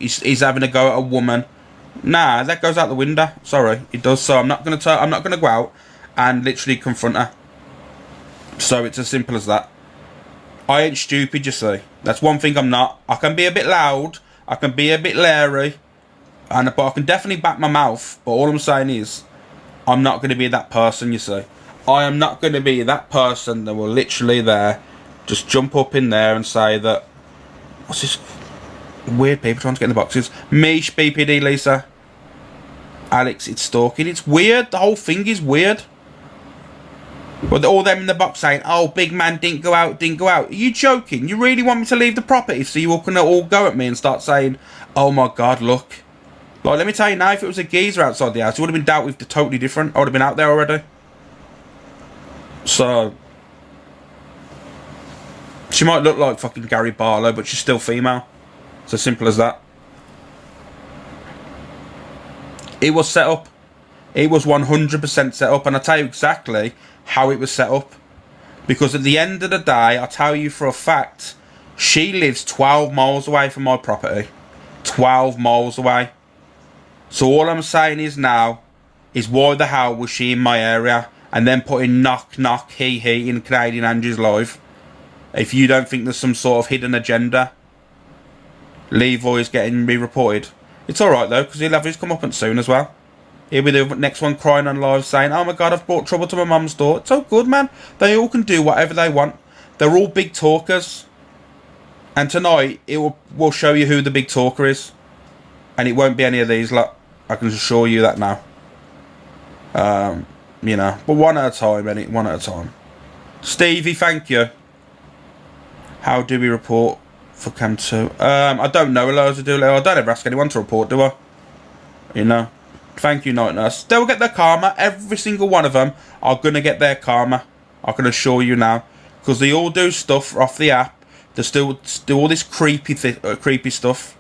he's having a go at a woman. Nah, that goes out the window. Sorry, it does. So I'm not gonna go out and literally confront her. So it's as simple as that. I ain't stupid, you see. That's one thing I'm not. I can be a bit loud. I can be a bit leery. But I can definitely back my mouth. But all I'm saying is, I'm not going to be that person, you see. I am not going to be that person that will literally there just jump up in there and say that... What's this? Weird people trying to get in the boxes. Mish, BPD, Lisa. Alex, it's stalking. It's weird. The whole thing is weird. But all them in the box saying, oh, big man didn't go out. Are you joking? You really want me to leave the property so you all can all go at me and start saying, oh my God, look. Like, let me tell you now, if it was a geezer outside the house, it would have been dealt with totally different. I would have been out there already. So, she might look like fucking Gary Barlow, but she's still female. It's as simple as that. It was set up. It was 100% set up, and I'll tell you exactly how it was set up. Because at the end of the day, I'll tell you for a fact, she lives 12 miles away from my property. 12 miles away. So all I'm saying is now, is why the hell was she in my area, and then putting knock knock he in Canadian Angie's live? If you don't think there's some sort of hidden agenda, Leroy is getting re-reported. It's alright though, because he'll have his comeuppance soon as well. He'll be the next one crying on live saying, oh my God, I've brought trouble to my mum's door. It's all good, man. They all can do whatever they want. They're all big talkers. And tonight, we'll show you who the big talker is. And it won't be any of these lot. I can assure you that now. You know, but one at a time, innit? One at a time. Stevie, thank you. How do we report for Cam 2? I don't know, Eliza Doolittle. I don't ever ask anyone to report, do I? You know. Thank you, Night Nurse. They'll get their karma. Every single one of them are going to get their karma. I can assure you now. Because they all do stuff off the app. They still do all this creepy stuff.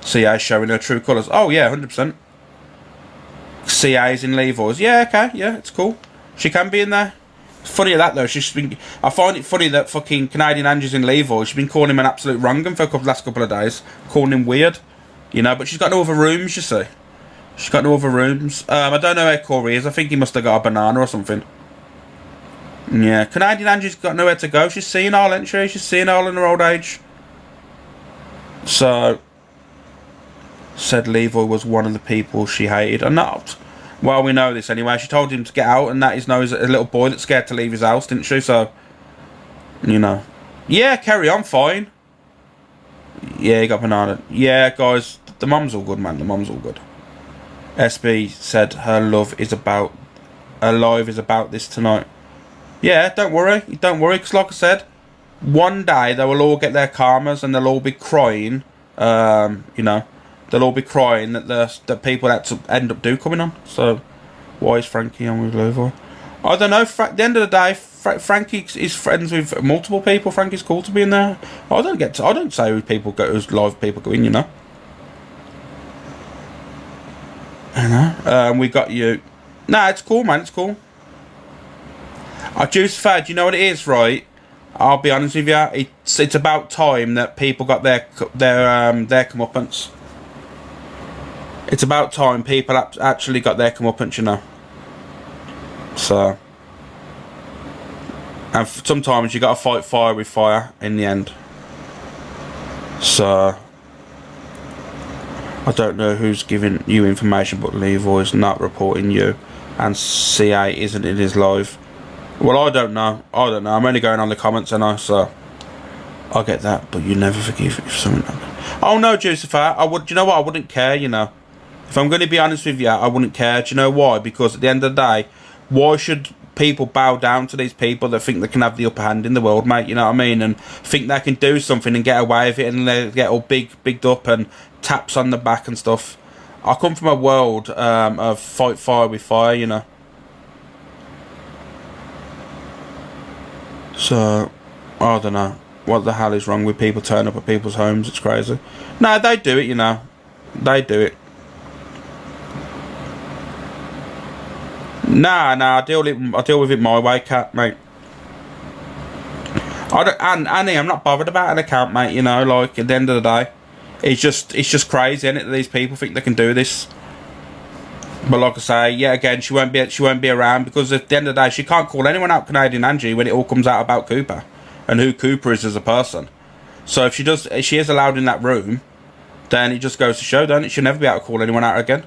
CA showing her true colours. Oh, yeah, 100%. CA's in Levi's. Yeah, okay. Yeah, it's cool. She can be in there. It's funny at that, though. I find it funny that fucking Canadian Angie's in Levi's. She's been calling him an absolute wrong'un for the last couple of days. Calling him weird. You know, but she's got no other rooms, you see. She's got no other rooms. I don't know where Corey is. I think he must have got a banana or something. Yeah, Canadian Angie's got nowhere to go. She's senile, isn't she? She's senile in her old age. So, said Leroy was one of the people she hated. And not. Well, we know this anyway. She told him to get out, and that is known as a little boy that's scared to leave his house, didn't she? So, you know. Yeah, carry on, fine. Yeah, you got banana. Yeah, guys. The mum's all good, man. The mum's all good. SB said her live is about this tonight. Yeah, don't worry. Don't worry, because like I said, one day they will all get their karmas and they'll all be crying. You know, they'll all be crying that the people that end up coming on. So, why is Frankie on with Leroy? I don't know. At the end of the day, Frankie is friends with multiple people. Frankie's cool to be in there. I don't say who people go, who's live people go in. You know. We got you. Nah, it's cool, man. It's cool. Juice Fad, you know what it is, right? I'll be honest with you. It's about time that people got their comeuppance. It's about time people actually got their comeuppance, you know. So, and sometimes you got to fight fire with fire in the end. So, I don't know who's giving you information, but Leroy's not reporting you, and CA isn't in his live. Well, I don't know. I'm only going on the comments, I know, so I get that. But you never forgive if something happened. Oh no, Joseph, do you know what? I wouldn't care, you know. If I'm going to be honest with you, I wouldn't care. Do you know why? Because at the end of the day, why should people bow down to these people that think they can have the upper hand in the world, mate? You know what I mean? And think they can do something and get away with it, and they get all bigged up and taps on the back and stuff. I come from a world of fight fire with fire, you know. So, I don't know. What the hell is wrong with people turning up at people's homes? It's crazy. No, they do it, you know. They do it. Nah, I deal with it my way, cat, mate. And Annie, I'm not bothered about an account, mate. You know, like at the end of the day, it's just crazy, isn't it? That these people think they can do this. But like I say, yeah, again, she won't be around because at the end of the day, she can't call anyone out Canadian Angie when it all comes out about Cooper and who Cooper is as a person. So if she is allowed in that room, then it just goes to show, don't it? She'll never be able to call anyone out again.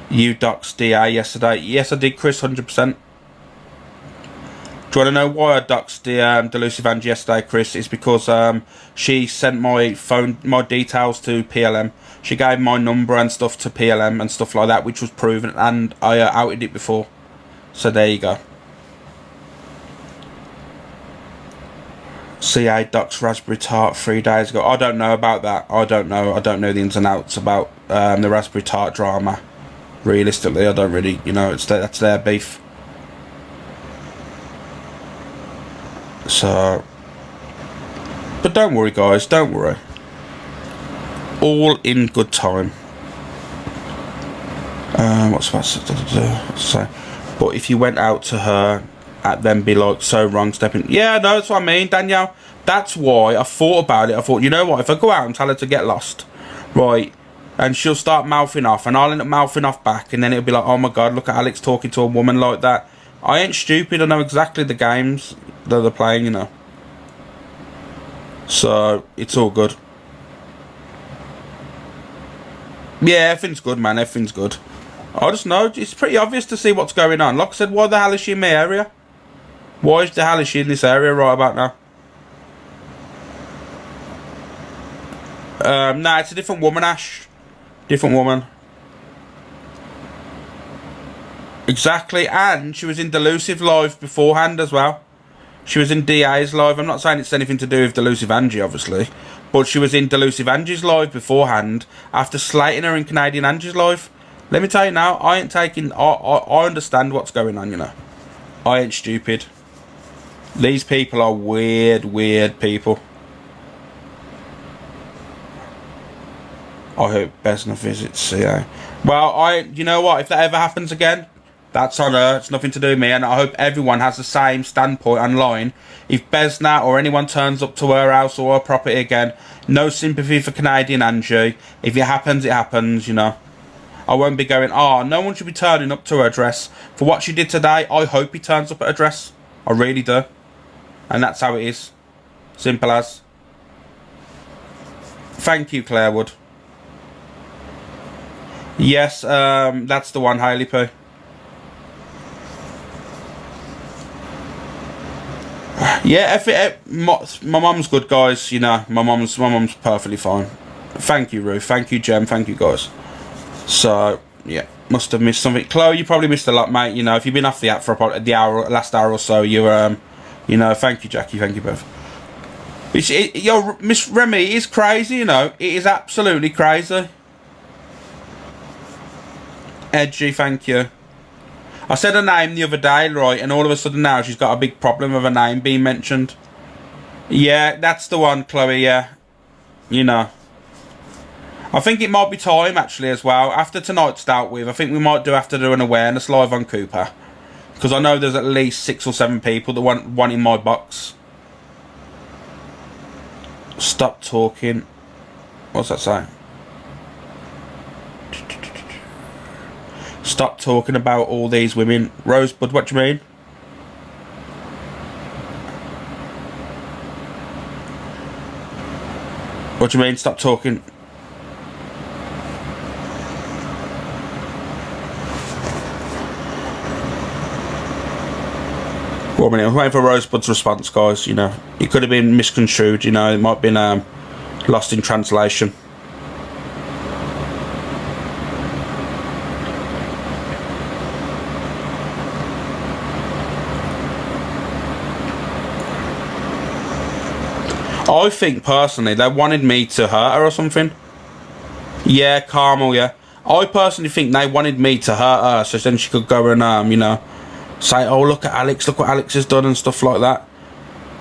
You doxed DA yesterday. Yes, I did, Chris, 100%. Do you want to know why I doxed the Delusive Angie yesterday, Chris? It's because she sent my details to PLM. She gave my number and stuff to PLM and stuff like that, which was proven, and I outed it before. So there you go. CA doxed Raspberry Tart 3 days ago. I don't know about that. I don't know the ins and outs about the Raspberry Tart drama. Realistically, I don't really, you know, that's their beef. So, but don't worry, guys, don't worry. All in good time. What's that to say? But if you went out to her, at them be like so wrong stepping. Yeah, no, that's what I mean, Danielle. That's why I thought about it. I thought, you know what? If I go out and tell her to get lost, right, and she'll start mouthing off, and I'll end up mouthing off back, and then it'll be like, oh my god, look at Alex talking to a woman like that. I ain't stupid. I know exactly the games that they're playing, you know. So it's all good. Yeah, everything's good, man. Everything's good. I just know it's pretty obvious to see what's going on. Like I said, why the hell is she in my area? Why the hell is she in this area right about now? Nah, it's a different woman, Ash. Different woman. Exactly, and she was in Delusive Live beforehand as well. She was in DA's live. I'm not saying it's anything to do with Delusive Angie, obviously. But she was in Delusive Angie's live beforehand after slating her in Canadian Angie's live. Let me tell you now, I ain't taking... I understand what's going on, you know. I ain't stupid. These people are weird, weird people. I hope Besna visits CA. Well, you know what? If that ever happens again, that's on her. It's nothing to do with me. And I hope everyone has the same standpoint online. If Besna or anyone turns up to her house or her property again, no sympathy for Canadian Angie. If it happens, it happens, you know. I won't be going, oh, no one should be turning up to her address. For what she did today, I hope he turns up at her address. I really do. And that's how it is. Simple as. Thank you, Clarewood. Yes, that's the one, Hailey P. Yeah, my mum's good, guys. You know, my mum's perfectly fine. Thank you, Ruth. Thank you, Jem. Thank you, guys. So yeah, must have missed something. Chloe, you probably missed a lot, mate. You know, if you've been off the app for about last hour or so, you're you know. Thank you, Jackie. Thank you both. Yo, Miss Remy, it is crazy. You know, it is absolutely crazy. Edgy, thank you. I said her name the other day, right, and all of a sudden now she's got a big problem with her name being mentioned. Yeah, that's the one, Chloe, yeah. You know. I think it might be time, actually, as well. After tonight's dealt with, I think we might have to do an awareness live on Cooper. Because I know there's at least 6 or 7 people that want one in my box. Stop talking. What's that saying? Stop talking about all these women. Rosebud, what do you mean? What do you mean, stop talking? Well, I mean, I'm waiting for Rosebud's response, guys, you know. It could have been misconstrued, you know. It might have been lost in translation. I think, personally, they wanted me to hurt her or something. Yeah, Carmel, yeah. I personally think they wanted me to hurt her so then she could go and, you know, say, oh, look at Alex, look what Alex has done and stuff like that.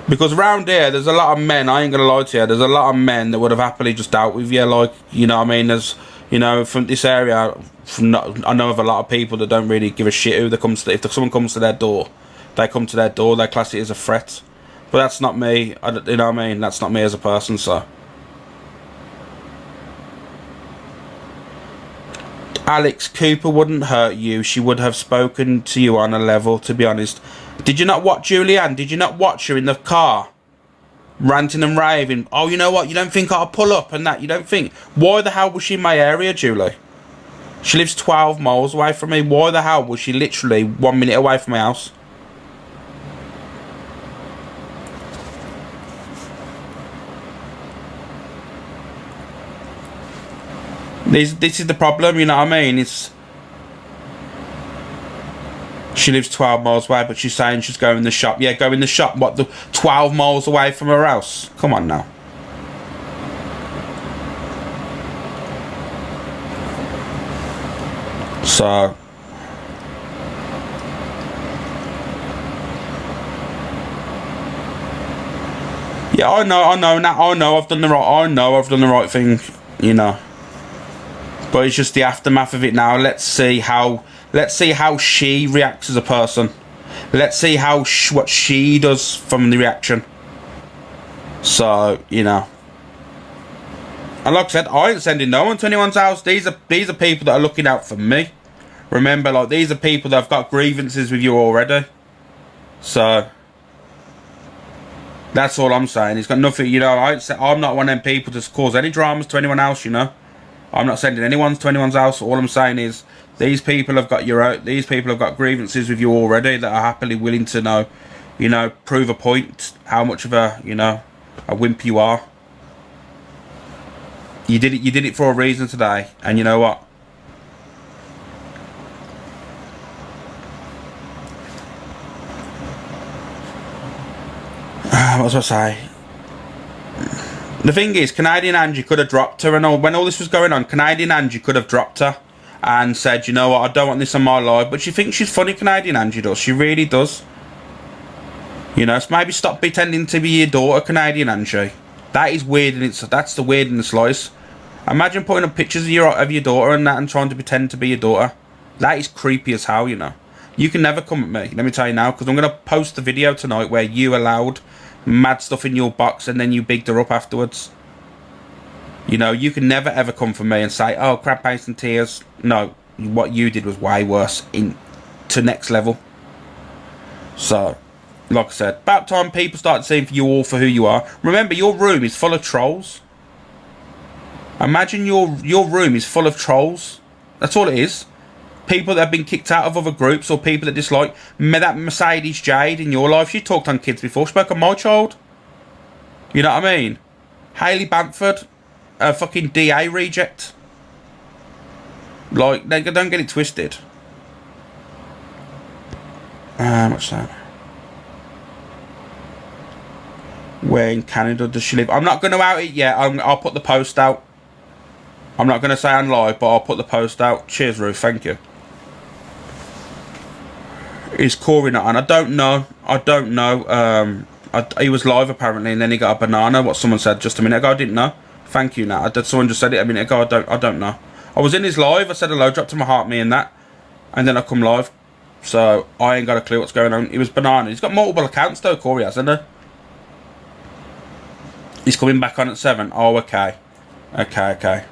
Because around here, there's a lot of men, I ain't going to lie to you, there's a lot of men that would have happily just dealt with you, like, you know what I mean, there's, you know, from this area, I know of a lot of people that don't really give a shit who they comes to. If someone comes to their door, they come to their door, they class it as a threat. But that's not me. You know what I mean? That's not me as a person, so. Alex, Cooper wouldn't hurt you. She would have spoken to you on a level, to be honest. Did you not watch Julianne? Did you not watch her in the car? Ranting and raving. Oh, you know what? You don't think I'll pull up and that? You don't think? Why the hell was she in my area, Julie? She lives 12 miles away from me. Why the hell was she literally 1 minute away from my house? This is the problem, you know what I mean? It's... She lives 12 miles away, but she's saying she's going in the shop. Yeah, go in the shop. What, the 12 miles away from her house? Come on now. So... Yeah, I know, I've done the right thing, you know. But it's just the aftermath of it now. Let's see how she reacts as a person. Let's see how what she does from the reaction. So, you know. And like I said, I ain't sending no one to anyone's house. These are people that are looking out for me. Remember, like, these are people that have got grievances with you already. So that's all I'm saying. It's got nothing, you know. I'm not one of them people to cause any dramas to anyone else, you know. I'm not sending anyone to anyone's house. All I'm saying is these people have got these people have got grievances with you already that are happily willing to know, you know, prove a point how much of a, you know, a wimp you are. You did it for a reason today, and you know what? What was I say? The thing is, Canadian Angie could have dropped her, and all, when all this was going on, Canadian Angie could have dropped her and said, you know what, I don't want this on my live. But she thinks she's funny, Canadian Angie does. She really does. You know, so maybe stop pretending to be your daughter, Canadian Angie. That is weird, and that's the weird in the slice. Imagine putting up pictures of your daughter and that and trying to pretend to be your daughter. That is creepy as hell, you know. You can never come at me, let me tell you now, because I'm going to post the video tonight where you allowed mad stuff in your box and then you bigged her up afterwards. You know, you can never ever come for me and say, oh, crab paste and tears. No, what you did was way worse, to next level. So, like I said, about time people start seeing you all for who you are. Remember, your room is full of trolls. Imagine your room is full of trolls. That's all it is. People that have been kicked out of other groups, or people that dislike. That Mercedes Jade in your life, she talked on kids before. She spoke on my child. You know what I mean? Hayley Bamford, a fucking DA reject. Like, don't get it twisted. What's that? Where in Canada does she live? I'm not going to out it yet. I'll put the post out. I'm not going to say on live, but I'll put the post out. Cheers, Ruth. Thank you. Is Corey not on? I don't know. He was live apparently, and then he got a banana. What someone said just a minute ago. I didn't know. Thank you, Nat. Someone just said it a minute ago. I don't know. I was in his live. I said hello, dropped to my heart, me and that, and then I come live. So I ain't got a clue what's going on. He was banana. He's got multiple accounts though. Corey hasn't he? He's coming back on at 7. Oh, okay. Okay.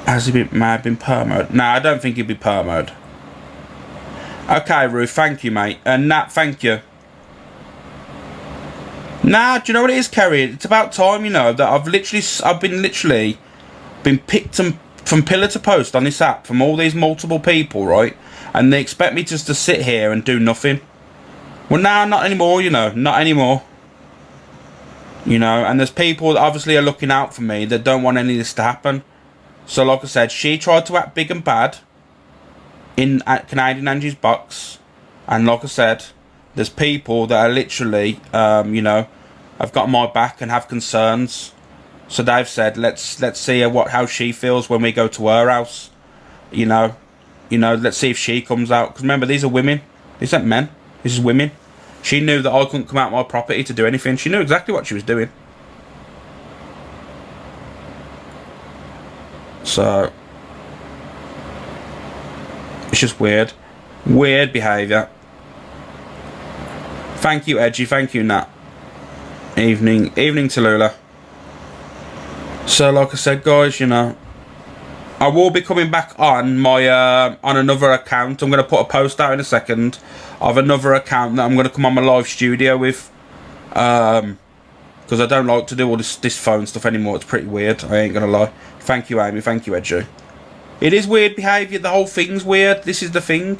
Has he may have been permoed? No, I don't think he'd be permoed. Okay, Ruth, thank you, mate. And Nat, thank you. Nah, do you know what it is, Kerry? It's about time, you know, that I've been literally picked from pillar to post on this app from all these multiple people, right? And they expect me just to sit here and do nothing. Well, now, not anymore, you know, not anymore. You know, and there's people that obviously are looking out for me that don't want any of this to happen. So, like I said, she tried to act big and bad at Canadian Angie's box. And like I said, there's people that are literally, you know, have got my back and have concerns. So they've said, let's see how she feels when we go to her house. You know, let's see if she comes out. Because remember, these are women. These aren't men. This is women. She knew that I couldn't come out my property to do anything. She knew exactly what she was doing. So it's just weird behaviour. Thank you, Edgy. Thank you, Nat. Evening, Tallulah. So, like I said, guys, you know, I will be coming back on my on another account. I'm going to put a post out in a second of another account that I'm going to come on my live studio with. Because I don't like to do all this phone stuff anymore. It's pretty weird, I ain't going to lie. Thank you, Amy. Thank you, Edgy. It is weird behaviour. The whole thing's weird. This is the thing.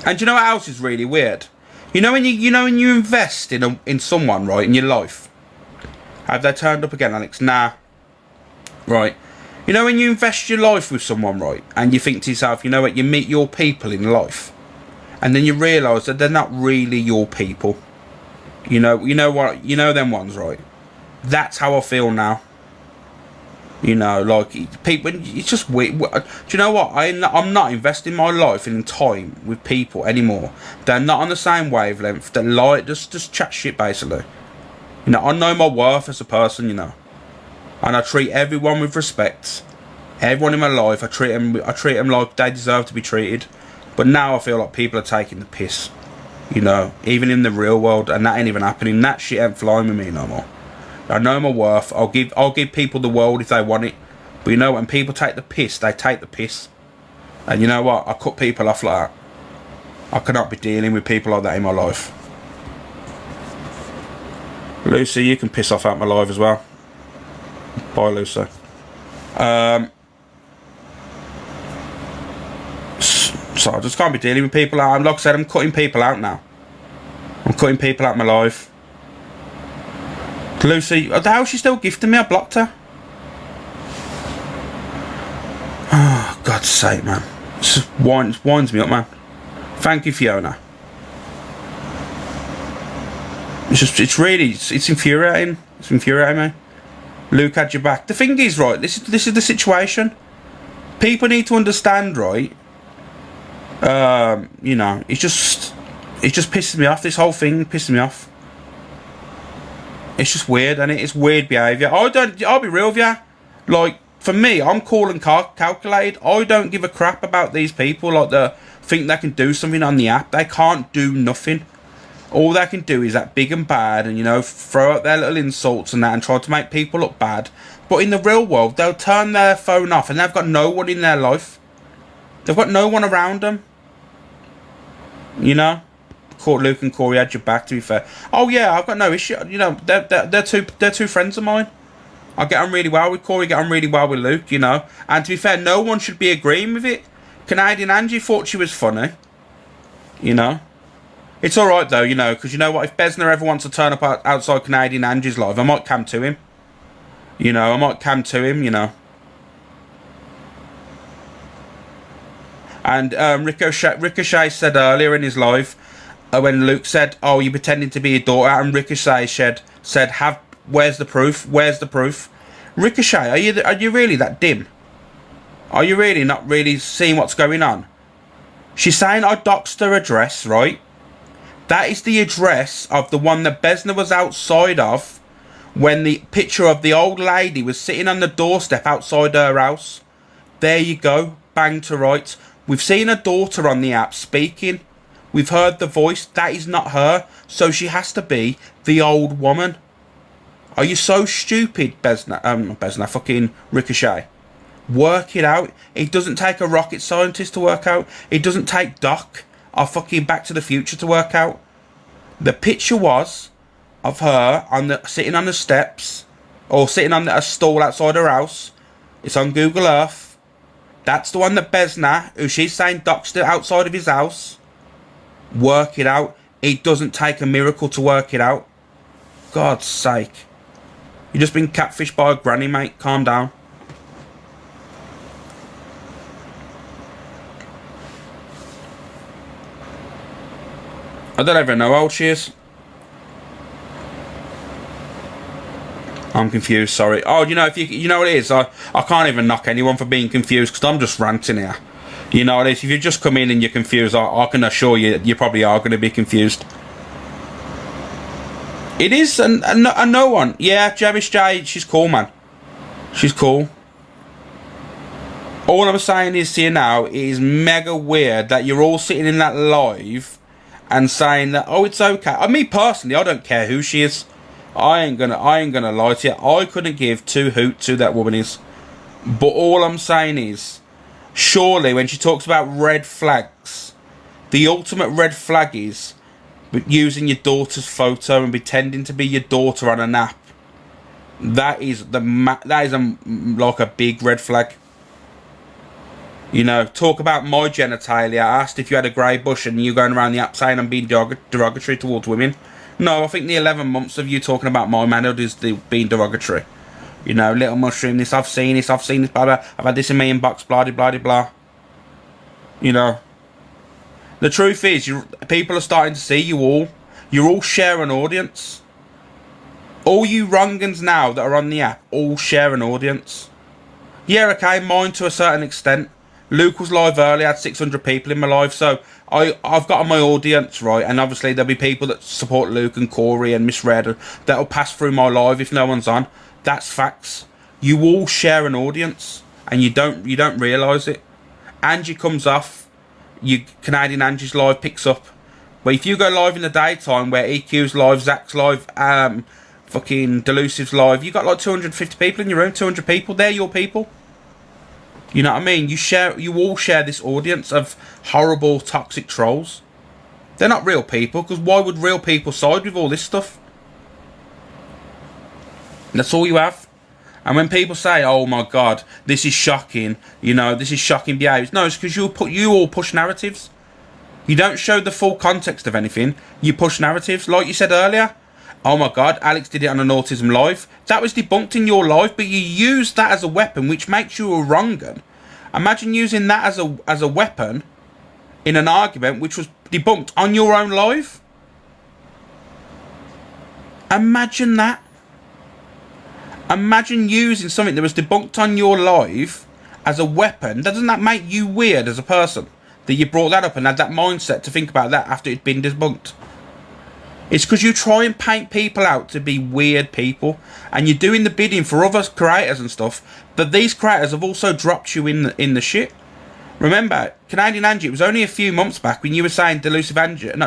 And do you know what else is really weird? You know when you invest in someone, right, in your life. Have they turned up again, Alex? Nah. Right. You know when you invest your life with someone, right, and you think to yourself, you know what, you meet your people in life, and then you realise that they're not really your people. You know what? You know them ones, right? That's how I feel now. You know, like, people, it's just weird. Do you know what? I'm not investing my life in time with people anymore. They're not on the same wavelength. They're like, just chat shit, basically. You know, I know my worth as a person, you know. And I treat everyone with respect. Everyone in my life, I treat them like they deserve to be treated. But now I feel like people are taking the piss. You know, even in the real world, and that ain't even happening. That shit ain't flying with me no more. I know my worth. I'll give people the world if they want it. But you know, when people take the piss, they take the piss. And you know what? I cut people off like that. I cannot be dealing with people like that in my life. Lucy, you can piss off out my life as well. Bye, Lucy. So I just can't be dealing with people. Like I said, I'm cutting people out now. I'm cutting people out of my life. Lucy, how's she still gifting me? I blocked her. Oh, God's sake, man. It just winds me up, man. Thank you, Fiona. It's infuriating. It's infuriating me. Luke had your back. The thing is, right, this is the situation. People need to understand, right? You know, it just pisses me off. This whole thing pisses me off. It's just weird, and it's weird behaviour. I'll be real with you. Like, for me, I'm cool and calculated. I don't give a crap about these people. Like, they think they can do something on the app. They can't do nothing. All they can do is act big and bad, and, you know, throw out their little insults and that, and try to make people look bad. But in the real world, they'll turn their phone off, and they've got no one in their life. They've got no one around them. You know? Luke and Corey had your back, to be fair. Oh yeah, I've got no issue. You know, they're two friends of mine. I get on really well with Corey, get on really well with Luke, you know. And to be fair, no one should be agreeing with it. Canadian Angie thought she was funny. You know. It's alright though, you know, because you know what, if Besner ever wants to turn up outside Canadian Angie's live, I might cam to him. You know, you know. And Ricochet said earlier in his live, when Luke said, "Oh, you're pretending to be your daughter," and Ricochet said, "Where's the proof? Where's the proof?" Ricochet, are you really that dim? Are you really not really seeing what's going on? She's saying I doxed her address, right? That is the address of the one that Besner was outside of when the picture of the old lady was sitting on the doorstep outside her house. There you go, bang to rights. We've seen her daughter on the app speaking. We've heard the voice. That is not her. So she has to be the old woman. Are you so stupid, Besner, fucking Ricochet? Work it out. It doesn't take a rocket scientist to work out. It doesn't take Doc or fucking Back to the Future to work out. The picture was of her sitting on the steps, or sitting on a stall outside her house. It's on Google Earth. That's the one that Besner, who she's saying Doc's outside of his house. Work it out. It doesn't take a miracle to work it out. God's sake. You've just been catfished by a granny, mate. Calm down. I don't even know how old she is. I'm confused, sorry. Oh, you know, you know what it is? I can't even knock anyone for being confused, because I'm just ranting here. You know what it is? If you just come in and you're confused, I can assure you, you probably are going to be confused. It is a no one. Yeah, Javish J, she's cool, man. She's cool. All I'm saying is to you now, it is mega weird that you're all sitting in that live and saying that, oh, it's okay. I mean, personally, I don't care who she is. I ain't gonna lie to you. I couldn't give two hoots who that woman is. But all I'm saying is, surely when she talks about red flags, the ultimate red flag is using your daughter's photo and pretending to be your daughter on an app. That is like a big red flag. You know, talk about my genitalia. I asked if you had a grey bush and you going around the app saying I'm being derogatory towards women. No, I think the 11 months of you talking about my manhood is being derogatory. You know, little mushroom, this, I've seen this, blah, blah, I've had this in my inbox, blah, blah, blah. You know. The truth is, people are starting to see you all. You're all share an audience. All you wrong'uns now that are on the app, all share an audience. Yeah, okay, mine to a certain extent. Luke was live early, I had 600 people in my live, so I've got my audience, right, and obviously there'll be people that support Luke and Corey and Miss Red that'll pass through my live if no one's on. That's facts. You all share an audience, and you don't realise it. Angie comes off, Canadian Angie's live picks up. But if you go live in the daytime where EQ's live, Zach's live, fucking Delusive's live, you got like 250 people in your room, 200 people, they're your people. You know what I mean? You all share this audience of horrible, toxic trolls. They're not real people, because why would real people side with all this stuff? And that's all you have. And when people say, oh my god, this is shocking, you know, this is shocking behaviour. No, it's because you all push narratives. You don't show the full context of anything. You push narratives. Like you said earlier, oh my god, Alex did it on an autism live. That was debunked in your live, but you used that as a weapon, which makes you a wrong-un. Imagine using that as a weapon in an argument which was debunked on your own live. Imagine that. Imagine using something that was debunked on your live as a weapon. Doesn't that make you weird as a person? That you brought that up and had that mindset to think about that after it'd been debunked. It's because you try and paint people out to be weird people, and you're doing the bidding for other creators and stuff, but these creators have also dropped you in the shit. Remember, Canadian Angie, it was only a few months back when you were saying EQ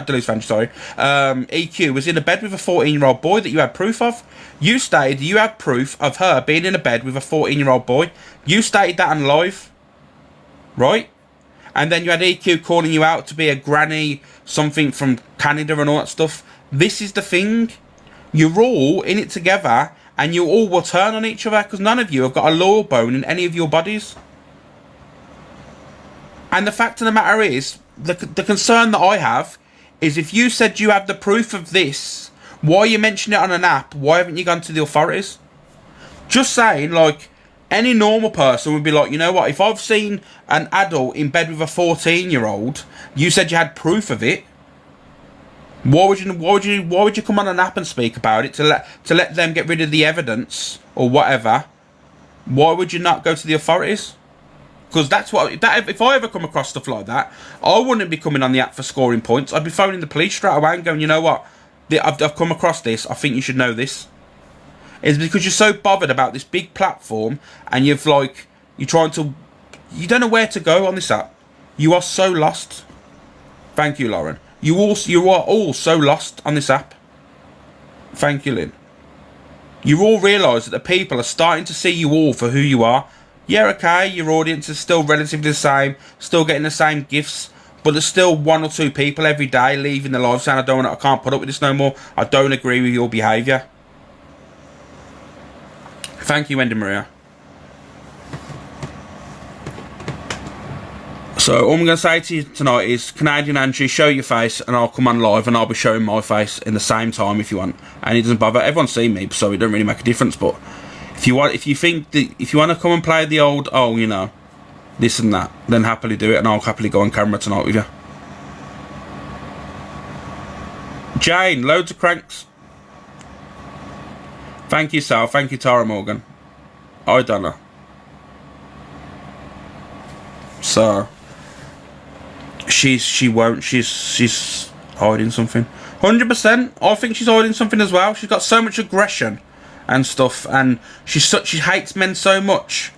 was in a bed with a 14-year-old boy that you had proof of. You stated you had proof of her being in a bed with a 14-year-old boy. You stated that on live. Right? And then you had EQ calling you out to be a granny, something from Canada and all that stuff. This is the thing. You're all in it together, and you all will turn on each other, because none of you have got a loyal bone in any of your bodies. And the fact of the matter is, the concern that I have is if you said you have the proof of this, why you mention it on an app? Why haven't you gone to the authorities? Just saying, like, any normal person would be like, you know what, if I've seen an adult in bed with a 14-year-old, you said you had proof of it, why would you come on an app and speak about it to let them get rid of the evidence or whatever? Why would you not go to the authorities? Because if I ever come across stuff like that, I wouldn't be coming on the app for scoring points. I'd be phoning the police straight away and going, you know what, I've come across this, I think you should know this. It's because you're so bothered about this big platform, and you don't know where to go on this app. You are so lost. Thank you, Lauren. You are all so lost on this app. Thank you, Lynn. You all realise that the people are starting to see you all for who you are. Yeah, okay, your audience is still relatively the same, still getting the same gifts, but there's still one or two people every day leaving the live saying, I can't put up with this no more. I don't agree with your behaviour. Thank you, Wendy Maria. So all I'm going to say to you tonight is, Canadian Angie, show your face and I'll come on live and I'll be showing my face in the same time if you want. And it doesn't bother. Everyone's seen me, so it don't really make a difference. But if you want to come and play the old, oh, you know, this and that, then happily do it, and I'll happily go on camera tonight with you. Jane, loads of cranks. Thank you, Sal. Thank you, Tara Morgan. I don't know. So she's hiding something. 100%. I think she's hiding something as well. She's got so much aggression and stuff, and she hates men so much.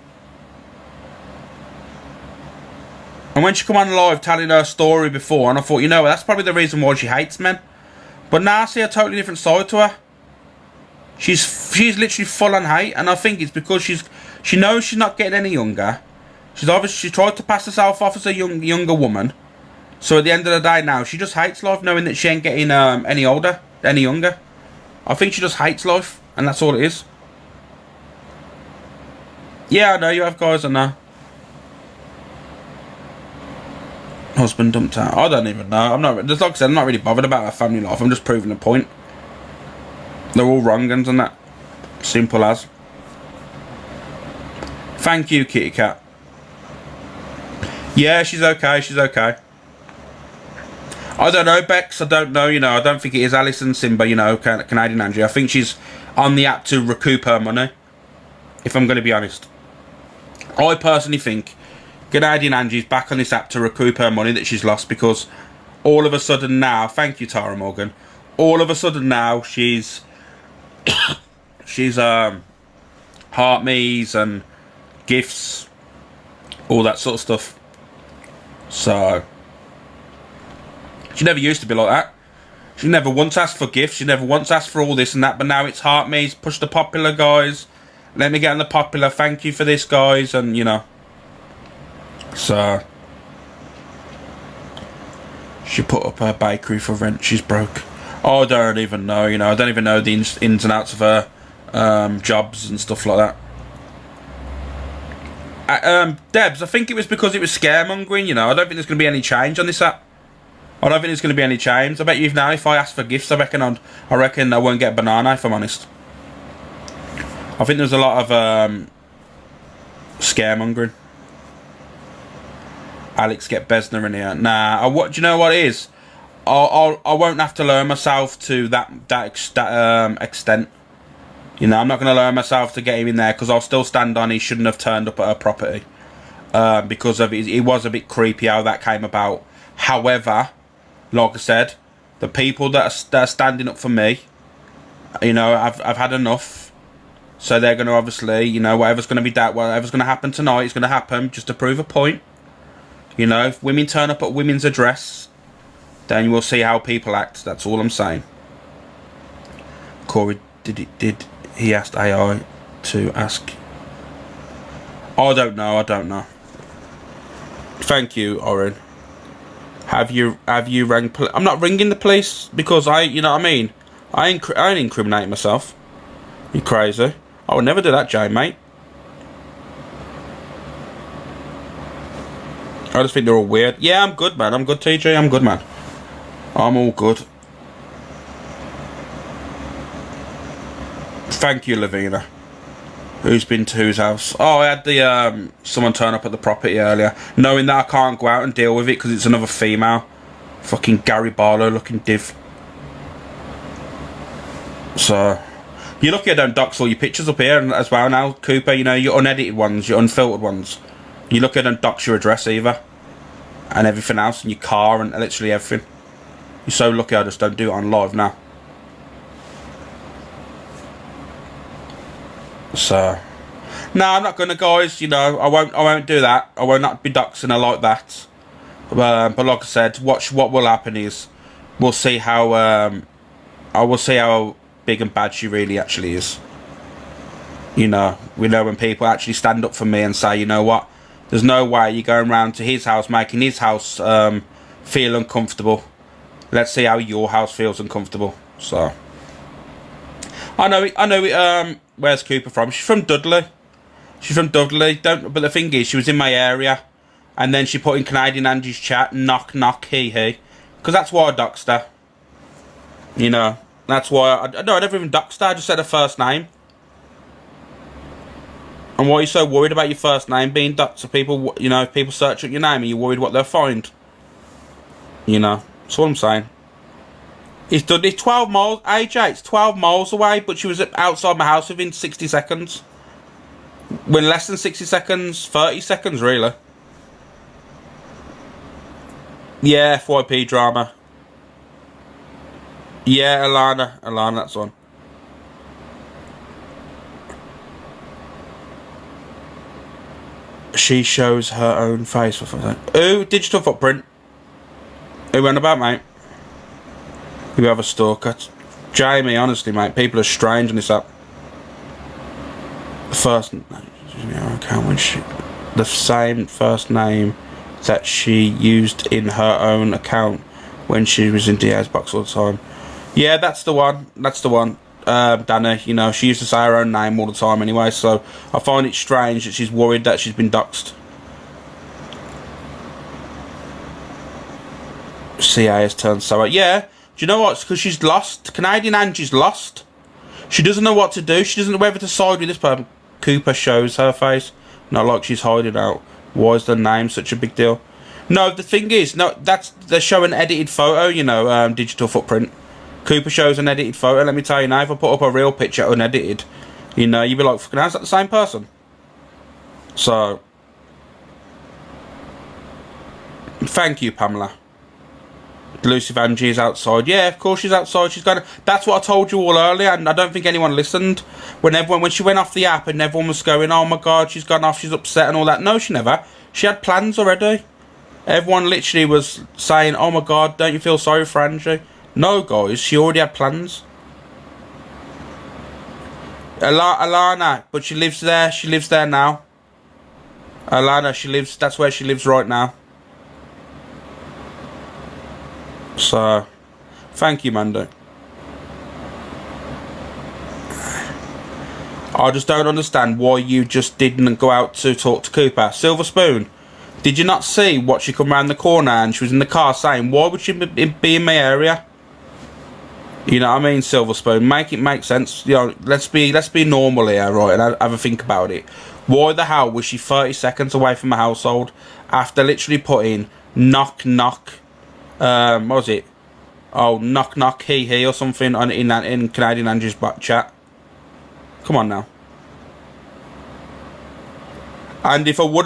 And when she come on live telling her story before, and I thought, you know, that's probably the reason why she hates men. But now I see a totally different side to her. She's literally full on hate, and I think it's because she knows she's not getting any younger. She tried to pass herself off as a younger woman. So at the end of the day now, she just hates life, knowing that she ain't getting any younger. I think she just hates life, and that's all it is. Yeah, I know you have guys, I know. Husband dumped out. I don't even know. I'm not. Just like I said, I'm not really bothered about her family life. I'm just proving a point. They're all wrong uns and that. Simple as. Thank you, Kitty Cat. Yeah, she's okay. She's okay. I don't know, Bex. I don't know. You know, I don't think it is Alison Simba. You know, Canadian Angie. I think she's on the app to recoup her money. If I'm going to be honest, I personally think Canadian Angie's back on this app to recoup her money that she's lost, because all of a sudden now, thank you, Tara Morgan. All of a sudden now, she's heart me's and gifts, all that sort of stuff. So she never used to be like that. She never once asked for gifts. She never once asked for all this and that. But now it's heart me's. Push the popular, guys. Let me get on the popular. Thank you for this, guys. And you know. So she put up her bakery for rent. She's broke. Oh, I don't even know. You know, I don't even know the ins and outs of her jobs and stuff like that. Debs, I think it was because it was scaremongering. You know, I don't think there's going to be any change on this app. I don't think there's going to be any change. I bet you now, if I ask for gifts, I reckon I won't get a banana, if I'm honest. I think there's a lot of scaremongering. Alex, get Besner in here. Nah, do you know what it is? I won't have to learn myself to that extent. You know, I'm not going to learn myself to get him in there, because I'll still stand on he shouldn't have turned up at her property. Because of it was a bit creepy how that came about. However, like I said, the people that are standing up for me, you know, I've had enough. So they're going to obviously, you know, whatever's going to happen tonight is going to happen just to prove a point. You know, if women turn up at women's address, then you will see how people act. That's all I'm saying. Corey, did he ask AI to ask? I don't know. Thank you, Oren. Have you rang police? I'm not ringing the police, because you know what I mean? I ain't incriminating myself. You crazy? I would never do that, Jay, mate. I just think they're all weird. Yeah, I'm good, man. I'm good, TJ. I'm good, man. I'm all good. Thank you, Lavina. Who's been to whose house? Oh, I had the someone turn up at the property earlier, knowing that I can't go out and deal with it because it's another female. Fucking Gary Barlow looking div. So you're lucky I don't dox all your pictures up here as well now, Cooper. You know, your unedited ones, your unfiltered ones. You look at and dox your address either, and everything else, and your car, and literally everything. You're so lucky I just don't do it on live now. So, no, I'm not gonna, guys. You know, I won't do that. I will not be doxing her like that. But like I said, what will happen is we'll see how I will see how big and bad she really actually is. You know, we know when people actually stand up for me and say, you know what, there's no way you're going round to his house making his house feel uncomfortable. Let's see how your house feels uncomfortable. So I know it. Where's Cooper from? She's from Dudley. But the thing is, she was in my area, and then she put in Canadian Angie's chat, knock knock, he, because that's why I doxed her. You know, that's why I never even doxed her. I just said her first name. And why are you so worried about your first name being doxed? So people, you know, if people search up your name, are you worried what they'll find? You know, that's what I'm saying. It's 12 miles, AJ, it's 12 miles away, but she was outside my house within 60 seconds. When less than 60 seconds, 30 seconds, really. Yeah, FYP drama. Yeah, Alana, that's on. She shows her own face. Ooh, digital footprint. Who went about, mate? You have a stalker. Jamie, honestly, mate, people are strange on this app. The same first name that she used in her own account when she was in DA's box all the time. Yeah, that's the one. That's the one. Dana, you know, she used to say her own name all the time anyway, so I find it strange that she's worried that she's been doxxed. CA has turned sour. Yeah, do you know what? It's because she's lost. Canadian Angie's lost. She doesn't know what to do. She doesn't know whether to side with this person. Cooper shows her face. Not like she's hiding out. Why is the name such a big deal? No, the thing is, no, they're showing an edited photo, you know, digital footprint. Cooper shows an edited photo. Let me tell you now, if I put up a real picture unedited, you know, you'd be like, fucking hell, is that the same person? So, thank you, Pamela. Elusive Angie is outside. Yeah, of course she's outside. She's going. That's what I told you all earlier, and I don't think anyone listened. When she went off the app, and everyone was going, "Oh my God, she's gone off. She's upset and all that." No, she never. She had plans already. Everyone literally was saying, "Oh my God, don't you feel sorry for Angie?" No, guys, she already had plans. Alana, but she lives there. She lives there now. Alana, she lives. That's where she lives right now. So, thank you, Mando. I just don't understand why you just didn't go out to talk to Cooper. Silver Spoon, did you not see what she come round the corner and she was in the car saying, why would she be in my area? You know what I mean, Silver Spoon? Make it make sense. You know, let's be normal here, right, and have a think about it. Why the hell was she 30 seconds away from the household after literally putting knock knock? What was it? Oh, knock knock he or something in Canadian Angie's back chat. Come on now. And if I would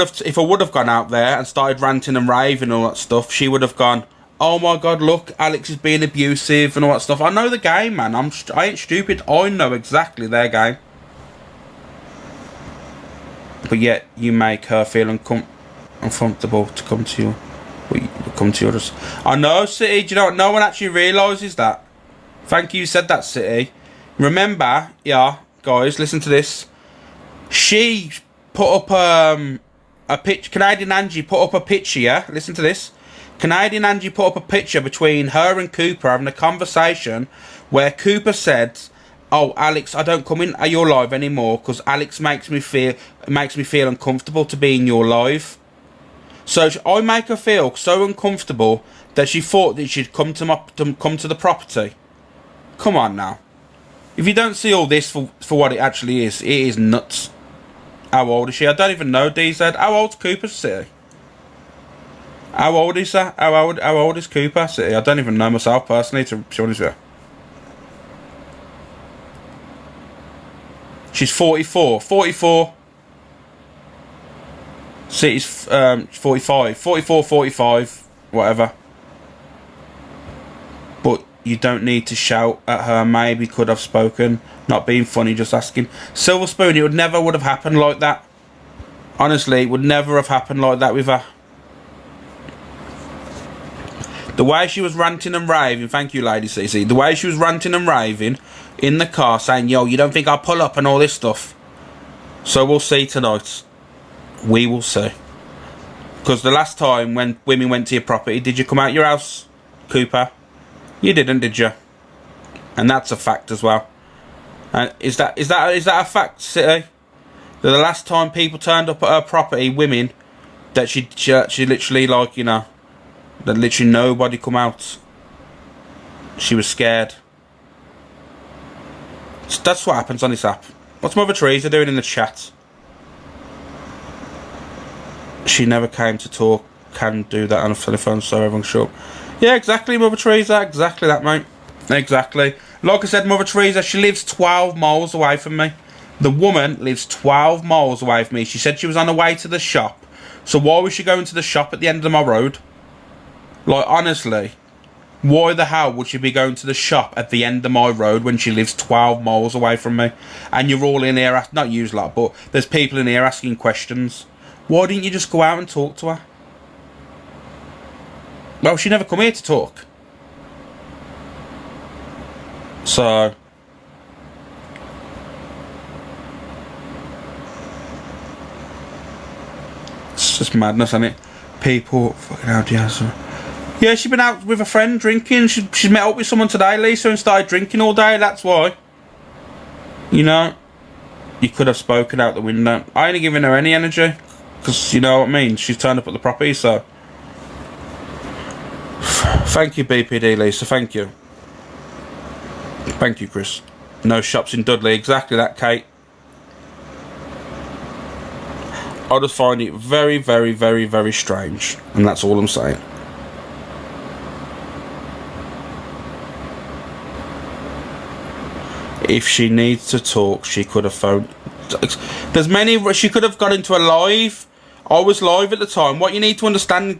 have gone out there and started ranting and raving and all that stuff, she would have gone, oh my God, look, Alex is being abusive and all that stuff. I know the game, man. I ain't stupid. I know exactly their game. But yet you make her feel uncomfortable to come to you. Come to yours. I know, City. Do you know what? No one actually realises that. Thank you, said that, City. Remember, yeah, guys, listen to this. She put up a picture. Canadian Angie put up a picture. Yeah, listen to this. Canadian Angie put up a picture between her and Cooper having a conversation where Cooper said, "Oh, Alex, I don't come in your live anymore because Alex makes me feel uncomfortable to be in your live." So I make her feel so uncomfortable that she thought that she'd come to the property. Come on now. If you don't see all this for what it actually is, it is nuts. How old is she? I don't even know, DZ. How old's Cooper City? How old is that? How old is Cooper City? I don't even know myself personally, to be honest with you. She's 44. 44. City's 45, 44, 45, whatever. But you don't need to shout at her. Maybe could have spoken. Not being funny, just asking. Silver Spoon, it would never would have happened like that. Honestly, it would never have happened like that with her. The way she was ranting and raving, thank you, Lady CC. The way she was ranting and raving in the car, saying, "Yo, you don't think I'll pull up," and all this stuff. So we'll see tonight. We will see. Because the last time when women went to your property, did you come out your house, Cooper? You didn't, did you? And that's a fact as well. Is that a fact, City? That the last time people turned up at her property, women, that she literally, like, you know, that literally nobody come out. She was scared. So that's what happens on this app. What's Mother Teresa doing in the chat? She never came to talk. Can do that on a telephone, so everyone's sure. Yeah, exactly, Mother Teresa. Exactly that, mate. Exactly. Like I said, Mother Teresa, she lives 12 miles away from me. The woman lives 12 miles away from me. She said she was on her way to the shop. So why was she going to the shop at the end of my road? Like, honestly, why the hell would she be going to the shop at the end of my road when she lives 12 miles away from me? And you're all in here, not you lot, but there's people in here asking questions. Why didn't you just go out and talk to her? Well, she never come here to talk. So... it's just madness, isn't it? People... fucking hell, yeah, she's been out with a friend drinking. She's met up with someone today, Lisa, and started drinking all day. That's why. You know? You could have spoken out the window. I ain't giving her any energy. Because, you know what I mean? She's turned up at the property, so... thank you, BPD, Lisa. Thank you. Thank you, Chris. No shops in Dudley. Exactly that, Kate. I just find it very, very, very, very strange. And that's all I'm saying. If she needs to talk, she could have phoned. There's many... she could have got into a live. I was live at the time. What you need to understand...